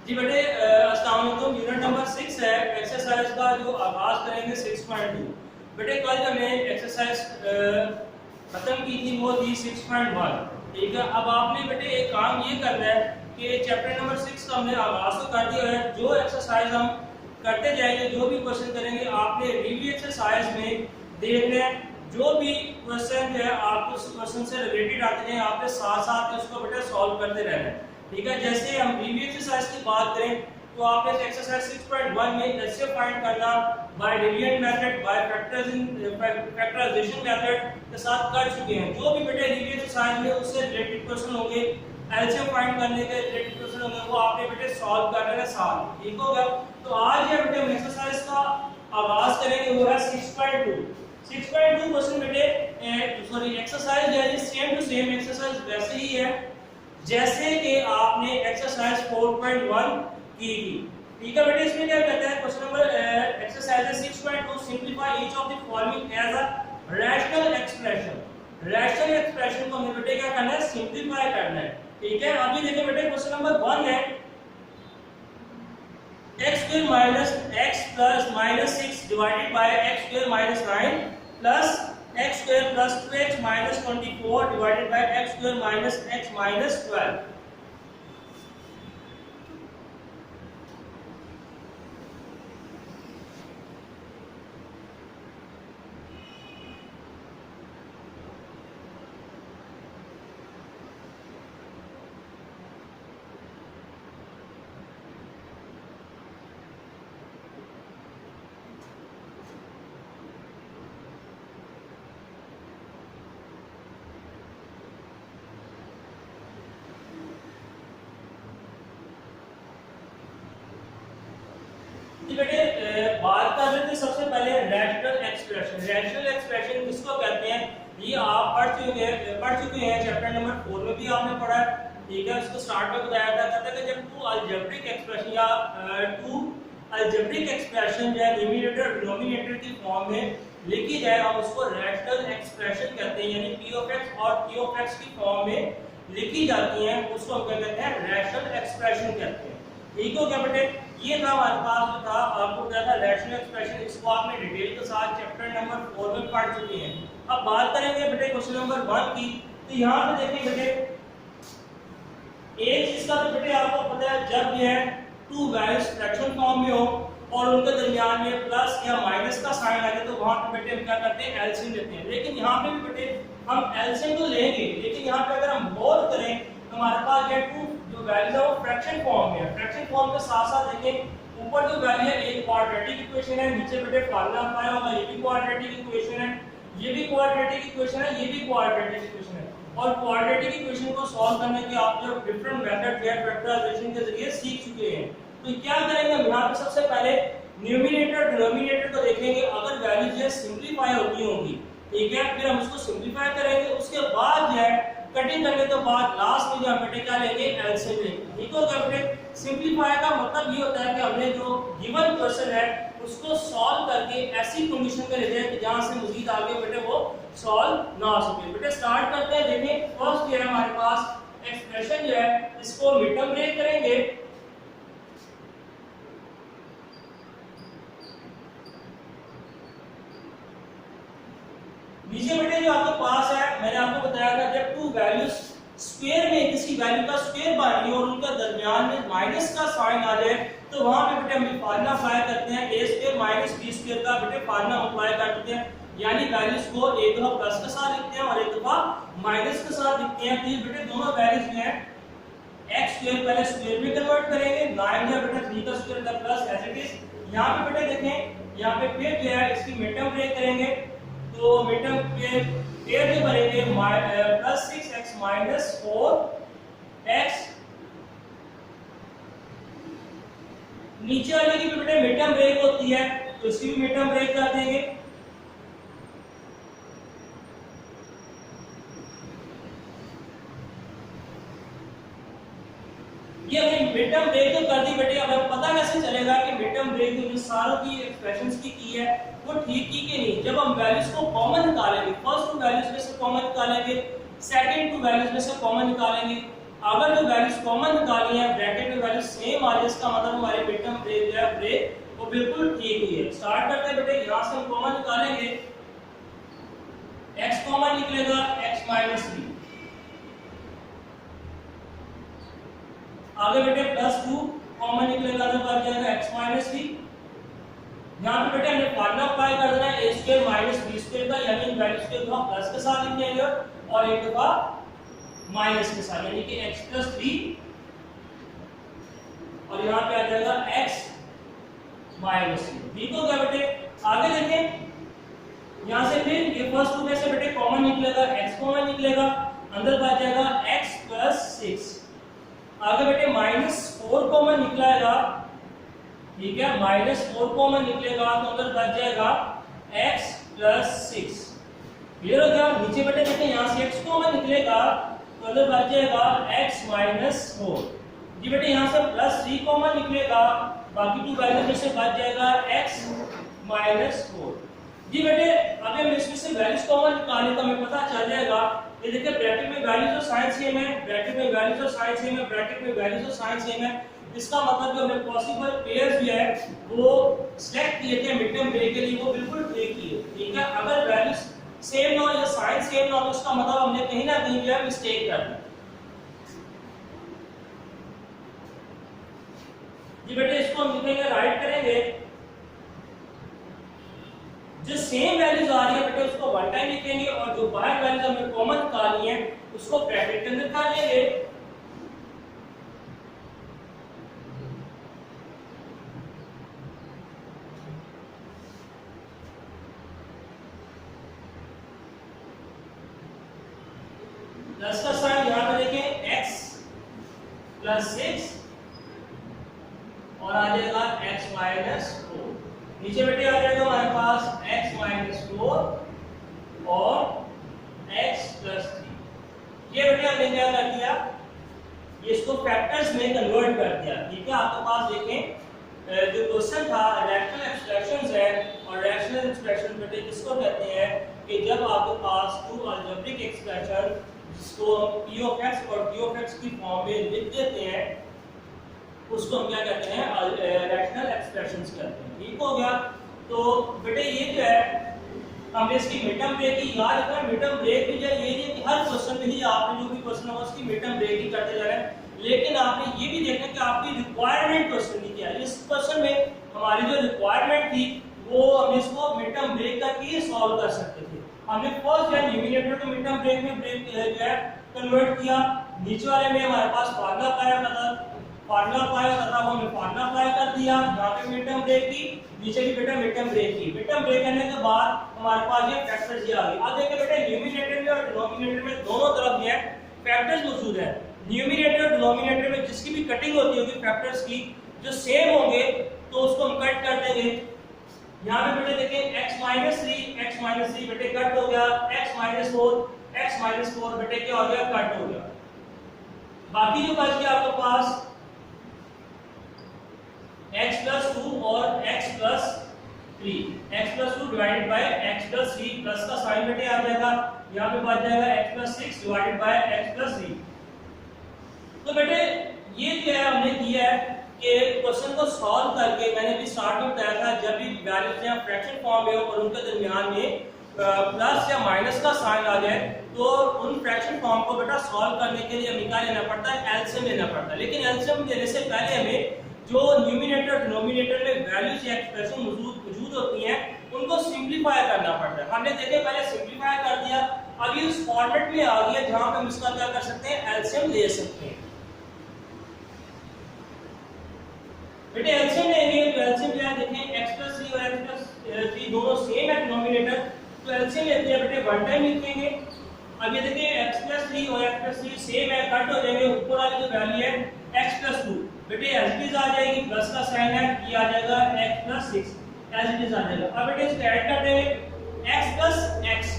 जी बेटे अस्सलाम वालेकुम। यूनिट नंबर 6 है एक्सरसाइज का, जो आगाज करेंगे 6.2। बेटे कल हमने एक्सरसाइज खत्म की थी, वो थी 6.1। ठीक है, अब आपने बेटे एक काम ये करना है कि चैप्टर नंबर 6 का हमने आगाज तो कर दिया है। जो एक्सरसाइज हम करते जाएंगे, जो भी क्वेश्चन करेंगे, आपने रिव्यू एक्सरसाइज में देखना है। जो भी क्वेश्चन जो है आपको उस क्वेश्चन से रिलेटेड आते हैं, आपने साथ साथ उसको बेटे सॉल्व करते रहना है। ठीक है, जैसे हम रिव्यू एक्सरसाइज की बात करें तो आपने एक्सरसाइज 6.1 में एचसीएफ फाइंड करना by division method, by factorization method के साथ कर चुके हैं। जो भी बेटे रिव्यू एक्सरसाइज में उससे रिलेटेड क्वेश्चन होंगे, एलसीएम फाइंड करने के रिलेटेड क्वेश्चन होंगे, वो आपने बेटे सॉल्व करने हैं साथ। ठीक हो गया। तो आज ये बेटे हम एक्सरसाइज का आगाज करेंगे, वो है 6.2। 6.2 क्वेश्चन बेटे सॉरी एक्सरसाइज है, सेम टू सेम एक्सरसाइज वैसे ही है जैसे कि आपने एक्सरसाइज 4.1 की थी। ठीक है बेटे, इसमें क्या कहता है question number exercise 6.2, simplify each of the following as a rational expression. Rational expression को हमें बेटे क्या करना है, सिंपलीफाई करना है। ठीक है, अभी देखिए बेटे क्वेश्चन नंबर 1 है x square minus x plus minus 6 divided by x square minus 9 plus x square plus 2x minus 24 divided by x square minus x minus 12। बेटे बात कर रहे थे सबसे पहले रैशनल एक्सप्रेशन। रैशनल एक्सप्रेशन किसको कहते हैं, ये आप पढ़ चुके हैं चैप्टर नंबर 4 में भी आपने पढ़ा है। ठीक है, उसको स्टार्ट में बताया था कि जब टू अलजेब्रिक एक्सप्रेशन या टू अलजेब्रिक एक्सप्रेशन जो है न्यूमरेटर और डिनोमिनेटर की फॉर्म में लिखी जाए, हम उसको रैशनल एक्सप्रेशन कहते हैं। यानी p ऑफ x और q ऑफ x की फॉर्म में लिखी जाती हैं, उसको हम क्या कहते हैं, रैशनल एक्सप्रेशन कहते हैं। ठीक हो गया बेटे, ये था हमारे पास जो था आपको क्या था, रैशनल एक्सप्रेशन। इसको आपने डिटेल के साथ चैप्टर नंबर 4 में पढ़ चुके हैं। अब बात करेंगे बेटे क्वेश्चन नंबर 1 की। तो यहाँ पे देखिए बेटे एक चीज का तो बेटे आपको पता है, जब ये टू वैल्यूज फ्रैक्शन फॉर्म में हो और उनके दरमियान में प्लस या माइनस का साइन आ जाए, तो वहां पे बेटे हम क्या करते हैं, एलसीएम लेते हैं। लेकिन यहाँ पे भी बेटे हम एलसीएम तो लेंगे, लेकिन यहाँ पे अगर हम मोल करें तो हमारे पास ये टू जो वैल्यू है वो फ्रैक्शन फॉर्म में है। फ्रैक्शन फॉर्म के साथ साथ देखें ऊपर जो वैल्यू है एक क्वाड्रेटिक इक्वेशन है, नीचे बेटे फार्मूला अप्लाई होगा, ये भी क्वाड्रेटिक इक्वेशन है, ये भी क्वाड्रेटिक इक्वेशन है, ये भी क्वाड्रेटिक इक्वेशन है। और क्वाड्रेटिक इक्वेशन को सॉल्व करने के आप जो डिफरेंट मेथड है फैक्टराइजेशन के जरिए सीख चुके हैं। तो क्या करेंगे हम यहाँ पे, सबसे पहले न्यूमरेटर डिनोमिनेटर को देखेंगे। अगर वैल्यूज है सिंपलीफाई होती होंगी, ठीक है, फिर हम उसको सिंपलीफाई करेंगे। उसके बाद जो है कटिंग करने के बाद लास्ट में जो हम बेटे क्या लेंगे, एलसीएम लेंगे। ठीक होगा बेटे। सिंपलीफाई का मतलब ये होता है कि हमने जो गिवन क्वेश्चन है उसको सॉल्व करके ऐसी कंडीशन में लेते हैं कि जहां से मजीद आगे बेटे वो सॉल्व ना हो सके। बेटे स्टार्ट करते हैं। देखिए फर्स्ट जो है हमारे पास एक्सप्रेशन जो है, इसको मिड टर्म ब्रेक करेंगे। नीचे बेटे जो आपके पास है, मैंने आपको बताया था जब टू वैल्यूज स्क्वायर में किसी वैल्यू का स्क्वायर बांटिए और उनके दरमियान में माइनस का साइन आ जाए, तो वहां पे बेटे हम फार्मूला अप्लाई करते हैं, a square minus b square का बेटे फार्मूला अप्लाई करते हैं। यानी वैल्यूज को एक दफा प्लस के साथ लिखते हैं और एक दफा माइनस के साथ लिखते हैं। तो ये बेटे दोनों वैल्यूज में है, x स्क्वायर पहले स्क्वायर में कन्वर्ट करेंगे, 9 या बेटा 3 का स्क्वायर का प्लस एज इट इज। यहां पे बेटे देखें, यहां पे फिर जो है इसकी मिड टर्म ब्रेक करेंगे, तो मिड टर्म पे a में भरेंगे प्लस 6x माइनस 4x। नीचे वाले की बेटे मिड टर्म ब्रेक होती है, तो इसकी भी मिड टर्म ब्रेक कर देंगे। ये हमने मिड टर्म ब्रेक तो कर दी बेटे। अब हमें पता कैसे चलेगा कि मिड टर्म ब्रेक जो सारों की एक्सप्रेशंस की है वो ठीक की कि नहीं, जब हम वैल्यूज को कॉमन निकालेंगे। फर्स्ट टू वैल्यूज में से कॉमन निकालेंगे, सेकंड टू वैल्यूज में से कॉमन निकालेंगे, अगर जो वैल्यूज कॉमन निकाली है ब्रैकेट में वैल्यू सेम आ जाए, इसका मतलब हमारे मिड टर्म ब्रेक जो है ब्रेक वो बिल्कुल ठीक हुई है। स्टार्ट करते हैं बेटे, यहां से हम कॉमन निकालेंगे, x कॉमन निकलेगा x माइनस 3, आगे बेटे प्लस 2 कॉमन निकलेगा तो बच जाएगा x माइनस 3। यहां पे बेटे हमें फार्मूला अप्लाई कर देना है a square minus b square का, यानी इन वैल्यूज को हम प्लस के साथ लिखेंगे और एक दफा माइनस के साथ, यानी कि x प्लस 3 और यहां पे आ जाएगा x माइनस 3। ठीक हो गया बेटे। आगे देखें, यहां से फिर ये फर्स्ट टू में से बेटे कॉमन निकलेगा, x कॉमन निकलेगा, अंदर बच जाएगा x प्लस 6। आगे बेटे माइनस 4 कॉमन निकलेगा, ठीक है, माइनस 4 कॉमन निकलेगा तो अंदर बच जाएगा x प्लस 6। क्लियर हो गया। नीचे बेटे देखें, यहां से x कॉमन निकलेगा तो अंदर बच जाएगा x माइनस 4। जी बेटे यहां से प्लस 3 कॉमन निकलेगा, बाकी टू वैल्यू में से बच जाएगा x माइनस 4। जी बेटे अभी हम इसमें से वैल्यूज कॉमन निकालें तो हमें पता चल जाएगा। ये देखिए ब्रैकेट में वैल्यूज और साइन सेम है, ब्रैकेट में वैल्यूज और साइन सेम है, ब्रैकेट में वैल्यूज और साइन सेम है। इसका मतलब जो हमें पॉसिबल पेयर्स भी है वो सिलेक्ट किए थे मिड टर्म ब्रेक के लिए, वो बिल्कुल ठीक ही है। ठीक है, अगर वैल्यूज सेम ना हो या साइन सेम ना हो तो इसका मतलब हमने कहीं ना कहीं जो है मिस्टेक कर दी। जी बेटे इसको हम लिखेंगे, राइट करेंगे, जो सेम वैल्यूज आ रही है बेटे उसको वन टाइम लिखेंगे और जो बाहर वैल्यूज हमें कॉमन निकालनी है उसको ब्रैकेट के अंदर निकाल लेंगे। प्लस का साइन यहां पे देखें x प्लस 6 और आ जाएगा x माइनस 4। नीचे बेटे आ जाएगा हमारे पास x माइनस 4 और x प्लस 3। ये बेटे हमने क्या कर दिया, ये इसको फैक्टर्स में कन्वर्ट कर दिया। ठीक है, आपके पास देखें जो क्वेश्चन था रैशनल एक्सप्रेशंस है, और रैशनल एक्सप्रेशन बेटे किसको कहते हैं कि जब आपके पास टू अलजेब्रिक एक्सप्रेशन जिसको हम p of x और q of x की फॉर्म में लिख देते हैं उसको हम क्या कहते हैं, रैशनल एक्सप्रेशंस कहते हैं। ठीक हो गया। तो बेटे ये जो है हमने इसकी मिड टर्म ब्रेक की याद रखना, मिड टर्म ब्रेक भी जो है ये नहीं कि हर क्वेश्चन में ही आपने जो भी क्वेश्चन होगा उसकी मिड टर्म ब्रेक ही करते जा रहे हैं, लेकिन आपने ये भी देखना कि आपकी रिक्वायरमेंट क्वेश्चन की क्या है। इस क्वेश्चन में हमारी जो रिक्वायरमेंट थी वो हम इसको मिड टर्म ब्रेक करके ही सॉल्व कर सकते थे। हमने फर्स्ट जो न्यूमरेटर को मिड टर्म ब्रेक में जो है कन्वर्ट किया, नीचे वाले में हमारे पास फार्मूला अप्लाई होता था, फार्मूला अप्लाई होता था वो हमने फार्मूला अप्लाई कर दिया, यहाँ पे मिड टर्म ब्रेक की, नीचे भी बेटा मिड टर्म ब्रेक की। मिड टर्म ब्रेक करने के बाद हमारे पास ये फैक्टर्स ये आ गए। अब देखिए बेटा न्यूमरेटर में और डिनोमिनेटर में दोनों तरफ जो है फैक्टर्स मौजूद है। न्यूमरेटर और डिनोमिनेटर में जिसकी भी कटिंग होती होगी फैक्टर्स की जो सेम होंगे तो उसको हम कट कर देंगे। यहाँ पे बेटे देखें x माइनस 3 बेटे कट हो गया, x माइनस 4 बेटे क्या हो गया, कट हो गया। बाकी जो बच गया आपके पास x प्लस 2 और x plus 3, x plus 2 divided by x plus 3, plus का साइन बेटे आ जाएगा, यहाँ पे बच जाएगा x plus 6 divided by x plus 3। तो बेटे ये जो है हमने किया है कि क्वेश्चन को सॉल्व करके, मैंने भी स्टार्ट में बताया था जब भी वैल्यूज या फ्रैक्शन फॉर्म में हो और उनके दरमियान में प्लस या माइनस का साइन आ जाए तो उन फ्रैक्शन फॉर्म को बेटा सॉल्व करने के लिए हमें क्या लेना पड़ता है, एलसीएम लेना पड़ता है। लेकिन एलसीएम लेने से पहले हमें जो न्यूमरेटर डिनोमिनेटर में वैल्यूज या एक्सप्रेशन मौजूद होती हैं उनको सिंपलीफाई करना पड़ता है। हमने देखे पहले सिंपलीफाई कर दिया, अभी उस फॉर्मेट में आ गया जहां पे हम इसका क्या कर सकते हैं, एलसीएम ले सकते हैं। बेटे एलसीएम लेंगे तो एलसीएम क्या है, देखें x प्लस 3 और x प्लस 3 दोनों सेम है डिनोमिनेटर, तो एलसीएम लेते हैं बेटे वन टाइम लिखेंगे। अब ये देखिए x प्लस 3 और x प्लस 3 सेम है, कट हो जाएंगे, ऊपर वाली जो वैल्यू है x प्लस 2 बेटे एज इट इज आ जाएगी, प्लस का साइन है ये आ जाएगा x plus 6 as it is आ जाएगा। अब बेटे इसको ऐड कर देंगे x प्लस x,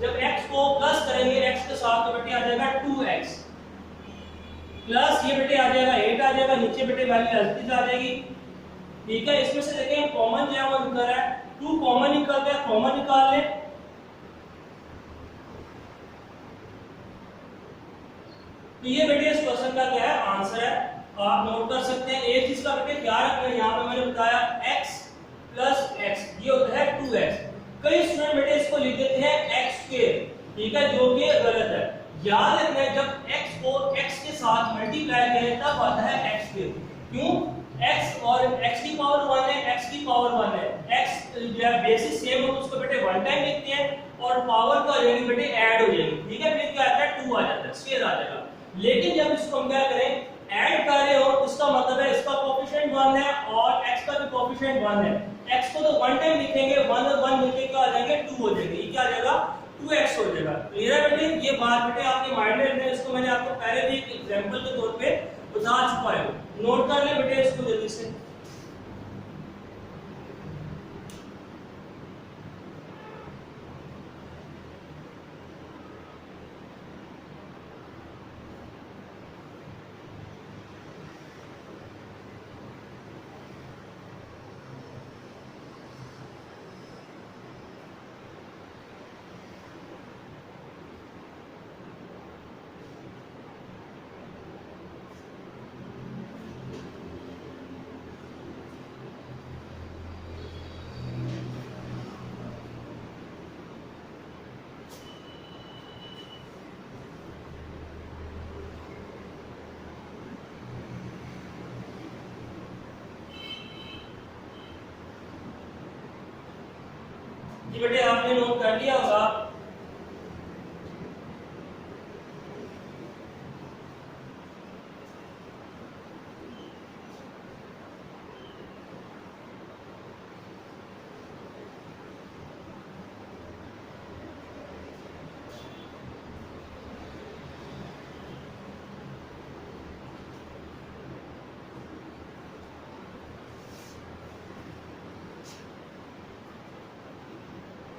जब x को प्लस करेंगे x के साथ तो बेटे आ जाएगा 2x प्लस ये बेटे आ जाएगा 8 आ जाएगा, नीचे बेटे वैल्यू एज इट इज आ जाएगी। ठीक है, इसमें से देखें कॉमन जो है वो निकल रहा है, 2 कॉमन निकल गया, कॉमन निकाल ले, तो ये बेटे इस क्वेश्चन का क्या है आंसर है। आप नोट कर सकते हैं। एक चीज का बेटे ध्यान रखना है, यहाँ पे मैंने बताया x प्लस x ये होता है 2x। कई स्टूडेंट बेटे इसको लिख देते हैं x स्क्वायर, ठीक है, जो कि गलत है। याद रखना है जब x को x के साथ मल्टीप्लाई करें तब आता है x स्क्वायर। क्यों? x और x की पावर 1 है, x की पावर 1 है, x जो है बेसिस सेम हो तो उसको बेटे वन टाइम लिखते हैं और पावर का वैल्यू बेटे ऐड हो जाएगी, ठीक है, फिर क्या आता है 2 आ जाता है, स्क्वायर आ जाएगा। लेकिन जब इसको हम क्या करें ऐड कर रहे हो, इसका मतलब है इसका कोएफिशिएंट 1 है और x का भी कोएफिशिएंट 1 है। x को तो वन टाइम लिखेंगे, 1 और 1 मिलके क्या आ जाएंगे 2 हो जाएंगे, ये क्या आ जाएगा 2x हो जाएगा। क्लियर है बेटे? ये बात बेटे आपके माइंड में रखना है, इसको मैंने आपको पहले भी एक एग्जांपल के तौर पे बता चुका है। नोट कर ले बेटे इसको जल्दी से। ये बेटे आपने नोट कर लिया होगा।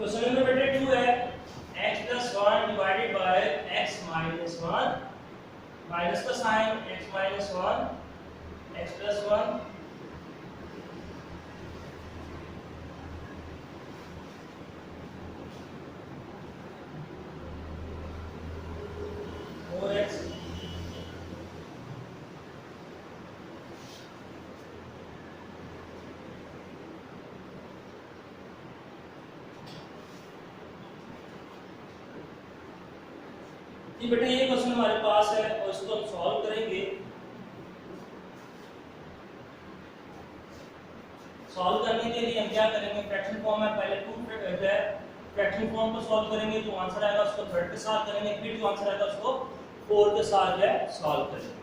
क्वेश्चन नंबर बेटे 2 है x plus 1 divided by x minus 1 minus का sign x minus 1 x plus 1 4x ये बेटा ये क्वेश्चन हमारे पास है और इसको हम सॉल्व करेंगे। सॉल्व करने के लिए हम क्या करेंगे फ्रैक्शन फॉर्म में पहले फ्रैक्शन फॉर्म को सॉल्व करेंगे, जो आंसर आएगा उसको थर्ड के साथ करेंगे, फिर जो आंसर आएगा उसको फोर के साथ जो है सॉल्व करेंगे।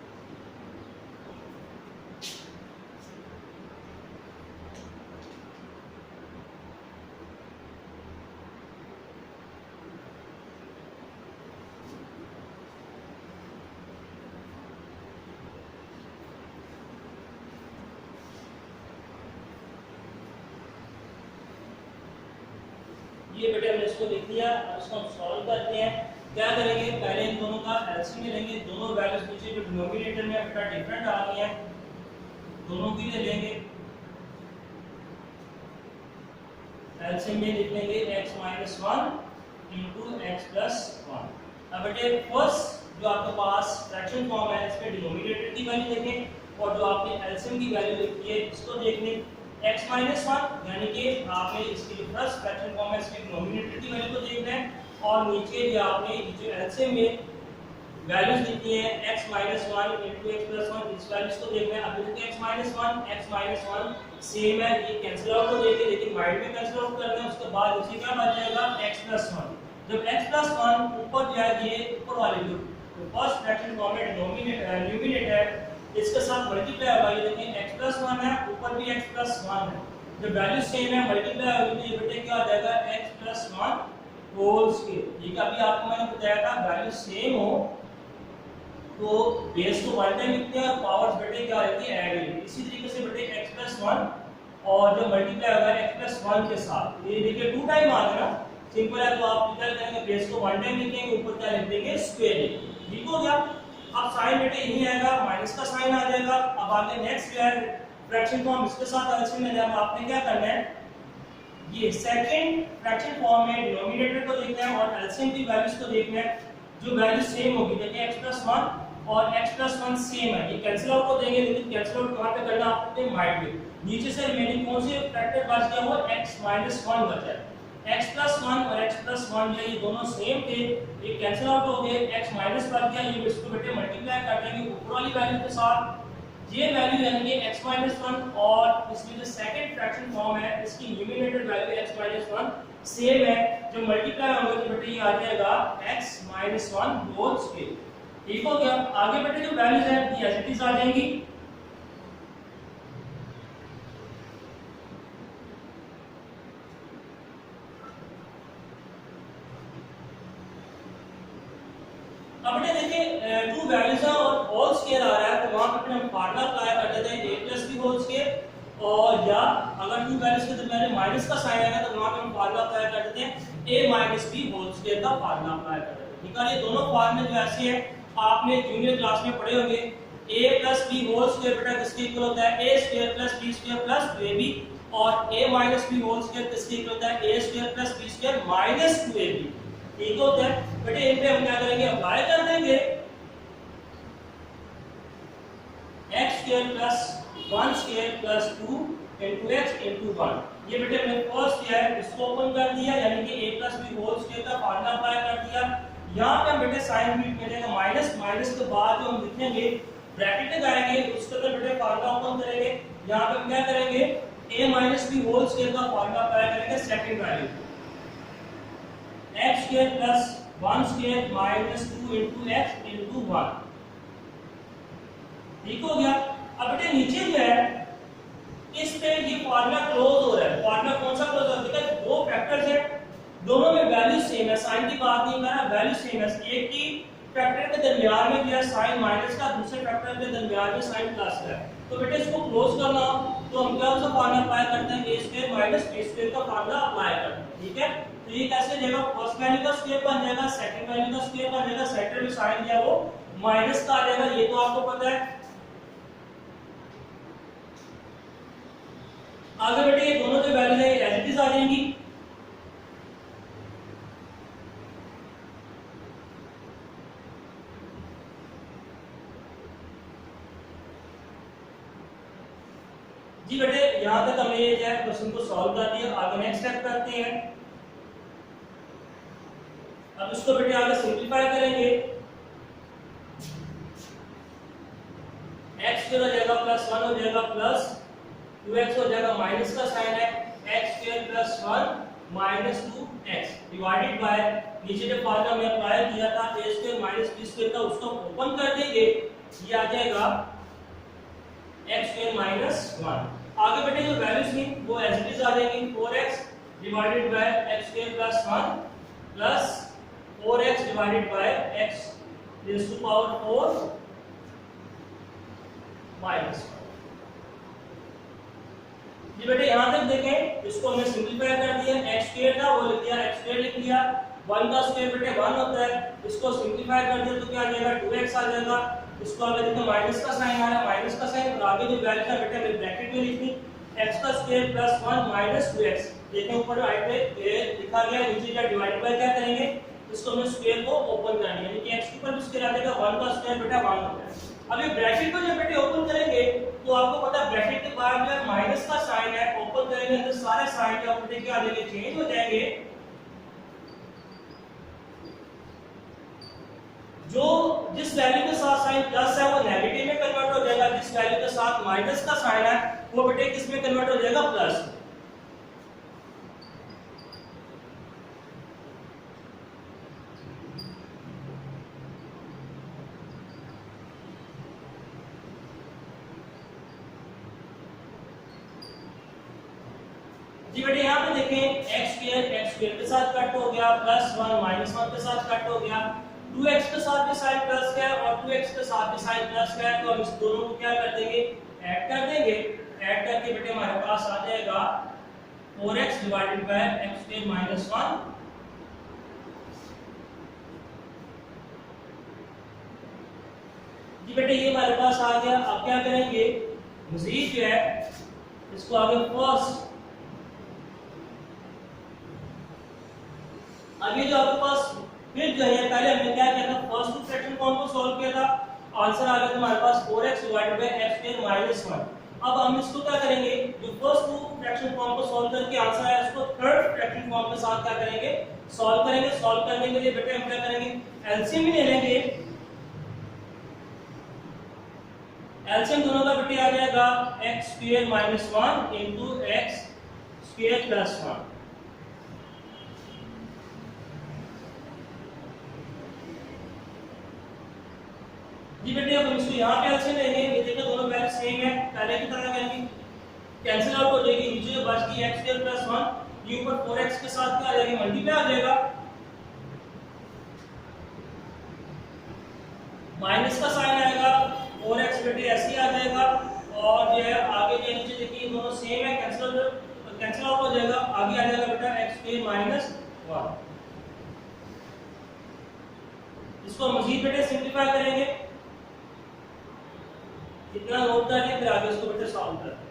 ये बेटे हमने इसको लिख लिया, अब इसको हम सॉल्व करते हैं। क्या करेंगे पहले इन दोनों का एलसीएम लेंगे, दोनों वैल्यूज नीचे जो डिनोमिनेटर में बेटा डिफरेंट आ गई है दोनों की ले लेंगे। एलसीएम में लिख लेंगे x minus 1 into x plus 1। अब बेटे फर्स्ट जो आपके पास फ्रैक्शन फॉर्म है इसमें डिनोमिनेटर की वैल्यू देखें और जो आपने एलसीएम की वैल्यू लिखी है इसको देख लें। x minus 1 यानी कि आपने इसकी जो फर्स्ट फ्रैक्शन फॉर्म है इसके डिनोमिनेटर की वैल्यू को देखना है और नीचे जो आपने जो एलसीएम में वैल्यूज लिखी है x minus 1 into x plus 1 इस वैल्यूज को देखना है। अब देखते हैं x minus 1 सेम है, ये कैंसिल आउट हो जाएगी लेकिन वाइड में कैंसिल आउट करना है। उसके बाद नीचे क्या बच जाएगा x plus 1। जब x plus 1 ऊपर जाएगी ऊपर वाले जो फर्स्ट फ्रैक्शन फॉर्म में न्यूमिनेटर इसके साथ मल्टीप्लाई होगा, ये देखें x plus 1 है ऊपर भी x plus 1 है। जब वैल्यू सेम है मल्टीप्लाई होगी तो ये बेटे क्या आ जाएगा x plus 1 होल स्क्वायर। ये अभी आपको मैंने बताया था वैल्यू सेम हो तो बेस को वन टाइम लिखते हैं और पावर्स बेटे क्या रहती है ऐड होगी। इसी तरीके से बेटे x plus 1 और जो मल्टीप्लाई होगा x plus 1 के साथ ये देखिए 2 टाइम आ गया ना, सिंपल है। तो आप क्या करेंगे बेस को वन टाइम लिखेंगे ऊपर क्या लिख देंगे स्क्वायर, ठीक हो गया। अब साइन बेटे यही आएगा माइनस का साइन आ जाएगा। अब आगे नेक्स्ट जो है फ्रैक्शन फॉर्म इसके साथ एलसीएम में जब आपने क्या करना है ये सेकंड फ्रैक्शन फॉर्म में डिनोमिनेटर को देखना है और एलसीएम की वैल्यूज को देखना है। जो वैल्यू सेम होगी देखिए x plus 1 और x प्लस 1 सेम है, ये कैंसिल आउट हो जाएंगे, लेकिन कैंसिल आउट कहां पे करना आपको माइंड में, नीचे से रिमेनिंग कौन से फैक्टर बच गया, वो x माइनस 1 बचा है। x प्लस 1 और x प्लस 1 जो ये दोनों सेम थे, ये कैंसिल आउट हो गए, x माइनस बच गया, ये इसको बेटे मल्टीप्लाई कर देंगे ऊपर वाली वैल्यू के साथ, ये वैल्यू यानी कि x माइनस 1 और इसमें जो सेकंड फ्रैक्शन फॉर्म है इसकी numerator value x minus 1 same है, जो मल्टीप्लाई होगा तो बेटे ये आ जाएगा x माइनस 1 होल स्क्वायर। ठीक हो गया। आगे बेटे जो वैल्यूज है ये एज इट इज आ जाएंगी। अब बेटे देखिए टू वैल्यूज है और होल स्क्वायर आ रहा है, तो वहां पे हम फार्मूला अप्लाई कर देते हैं a plus b whole square, और या अगर टू वैल्यूज के दरमियान माइनस का साइन आएगा तो वहां पे हम फार्मूला अप्लाई कर देते हैं a minus b whole square का फार्मूला अप्लाई कर देते हैं। ठीक है, ये दोनों फार्मूले जो ऐसे हैं आपने जूनियर क्लास में पढ़े होंगे। a plus b whole square बेटा किसके इक्वल होता है, a square plus b square plus 2ab, और a minus b whole square किसके इक्वल होता है, a square plus b square minus 2ab। ठीक होता है बेटे, इन पे हम क्या करेंगे, अप्लाई कर देंगे x square plus 1 square plus 2 into x into 1। ये बेटे हमने फर्स्ट किया है, इसको ओपन कर दिया, यानी कि a plus b whole square का फार्मूला अप्लाई कर दिया। यहाँ पे हम बेटे साइन भी मिलेगा माइनस, माइनस के बाद जो हम लिखेंगे ब्रैकेट लगाएंगे, उसके अंदर बेटे फार्मूला ओपन करेंगे। यहाँ पे हम क्या करेंगे, a minus b whole square का फार्मूला अप्लाई करेंगे second value, x square plus 1 square minus 2 into x into 1। ठीक हो गया। अब बेटे नीचे जो है इस पे ये फार्मूला क्लोज हो रहा है, फार्मूला कौन सा क्लोज हो रहा है, देखिए दो फैक्टर्स है, दोनों में वैल्यू सेम है, साइन की बात नहीं कर रहा, वैल्यू सेम है, एक की फैक्टर के दरमियान में दिया साइन माइनस का, दूसरे फैक्टर के दरमियान में साइन प्लस का। तो बेटे इसको क्लोज करना तो हम क्या सा फार्मूला अप्लाई करते हैं, a square minus b square का फार्मूला अप्लाई करते हैं। ठीक है, तो ये कैसे जाएगा, फर्स्ट वैल्यू का स्क्वायर बन जाएगा, सेकंड वैल्यू का स्क्वायर बन जाएगा, सेंटर में साइन दिया वो माइनस का आ जाएगा, ये तो आपको पता है। आगे बेटे ये दोनों जो वैल्यू है एज इट इज आ जाएंगी। जी बेटे यहां तक हमने ये जो है क्वेश्चन को सॉल्व कर दिया। आगे नेक्स्ट स्टेप करते हैं। अब इसको बेटे आगे सिंपलीफाई करेंगे, x स्क्वायर हो जाएगा प्लस 1 हो जाएगा प्लस 2x हो जाएगा, माइनस का साइन है, x square plus 1 minus 2x divided by नीचे जो फार्मूला हमने अप्लाई किया था a square minus b square का, उसको ओपन कर देंगे, ये आ जाएगा x स्क्वायर माइनस 1। आगे बेटे जो वैल्यूज थी वो एज इट इज आ जाएंगी, 4x divided by x square plus 1 plus 4x divided by x raise to power 4 minus 1। जी बेटे यहां तक देखें, इसको हमने सिंपलीफाई कर दिया, x स्क्वायर था वो लिख दिया, x स्क्वायर लिख लिया, 1 का स्क्वायर बेटे 1 होता है, इसको सिंपलीफाई कर दिया तो क्या आ जाएगा, 2x आ जाएगा। इसको आगे देखो माइनस का साइन आ रहा है, माइनस का साइन, और आगे जो वैल्यू है बेटे हमने ब्रैकेट में लिखनी, x का स्क्वायर प्लस 1 माइनस 2x। देखें ऊपर राइट में लिखा गया, नीचे क्या डिवाइड बाय क्या करेंगे, इसको हमने स्क्वायर को ओपन करना है, यानी कि x के ऊपर भी स्क्वायर आ जाएगा, 1 का स्क्वायर बेटा 1 होता है। अब ये ब्रैकेट को जब बेटे ओपन करेंगे तो आपको पता है ब्रैकेट के बाद जो है माइनस का साइन है, ओपन करेंगे तो सारे साइन क्या बेटे क्या आ जाएंगे, चेंज हो जाएंगे। जो जिस वैल्यू के साथ साइन प्लस है वो नेगेटिव में कन्वर्ट हो जाएगा, जिस वैल्यू के साथ माइनस का साइन है वो बेटे किस में कन्वर्ट हो जाएगा, प्लस। जी बेटे यहाँ पे देखें x स्क्वायर के साथ कट हो गया, प्लस 1 माइनस 1 के साथ कट हो गया, 2x के साथ भी साइन प्लस का है और 2x के साथ भी साइन प्लस का है, तो हम इस दोनों को क्या कर देंगे, ऐड कर देंगे। ऐड करके बेटे हमारे पास आ जाएगा 4x divided by x square minus 1। जी बेटे ये हमारे पास आ गया। अब क्या करेंगे, मजीद जो है इसको आगे फर्स्ट, अब ये जो आपके पास फिर जो है पहले हमने क्या किया था, फर्स्ट टू फ्रैक्शन फॉर्म को सॉल्व किया था, आंसर आ गया हमारे पास 4x divided by x square minus 1। अब हम इसको क्या करेंगे, जो फर्स्ट टू फ्रैक्शन फॉर्म को सॉल्व करके आंसर आया उसको थर्ड फ्रैक्शन फॉर्म के साथ क्या करेंगे, सॉल्व करेंगे। सॉल्व करने के लिए बेटे हम क्या करेंगे, एलसीएम ही ले लेंगे। एलसीएम दोनों का बेटे आ जाएगा x square minus 1 into x square plus 1। जी बेटे अब हम इसको यहाँ पे एलसीएम लेंगे, ये देखो दोनों वैल्यू सेम है, पहले की तरह करेंगे, कैंसिल आउट हो जाएगी, नीचे जो बच गई x स्क्वायर प्लस 1 ये ऊपर 4x के साथ क्या आ जाएगी, मल्टीप्लाई आ जाएगा, माइनस का साइन आएगा, 4x बेटे ऐसे ही आ जाएगा, और जो है आगे जो नीचे देखिए दोनों सेम है, कैंसिल आउट हो जाएगा, आगे आ जाएगा बेटा x स्क्वायर माइनस 1। इसको मजीद बेटे सिंपलीफाई करेंगे, इतना नोट करके फिर आगे इसको बेटे सॉल्व करते हैं।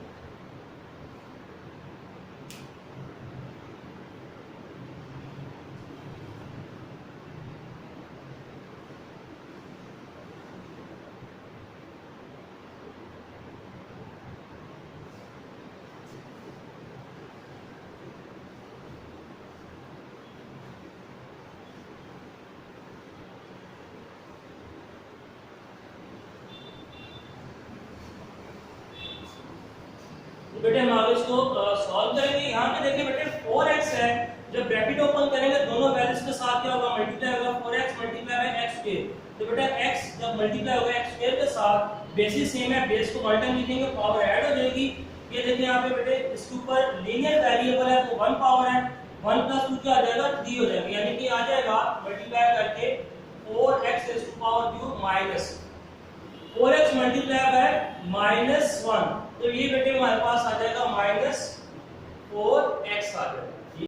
बेटे हम आगे इसको सॉल्व करेंगे। यहाँ पे देखिए बेटे 4x है, जब ब्रैकेट ओपन करेंगे दोनों वैल्यूज के साथ क्या होगा, मल्टीप्लाई होगा, 4x multiply bye x square. तो बेटा x जब मल्टीप्लाई होगा x स्क्वायर के साथ, बेसिस सेम है, बेस को मल्टीप्लाई लिखेंगे, पावर ऐड हो जाएगी। ये देखिए यहाँ पे बेटे इसके ऊपर लीनियर वेरिएबल है तो 1 पावर है, 1 प्लस 2 क्या आ जाएगा, 3 हो जाएगा, यानी कि आ जाएगा मल्टीप्लाई करके 4x raise to power cube minus 4x multiply by minus 1, तो ये बेटे हमारे पास आ जाएगा माइनस 4x आ जाएगा।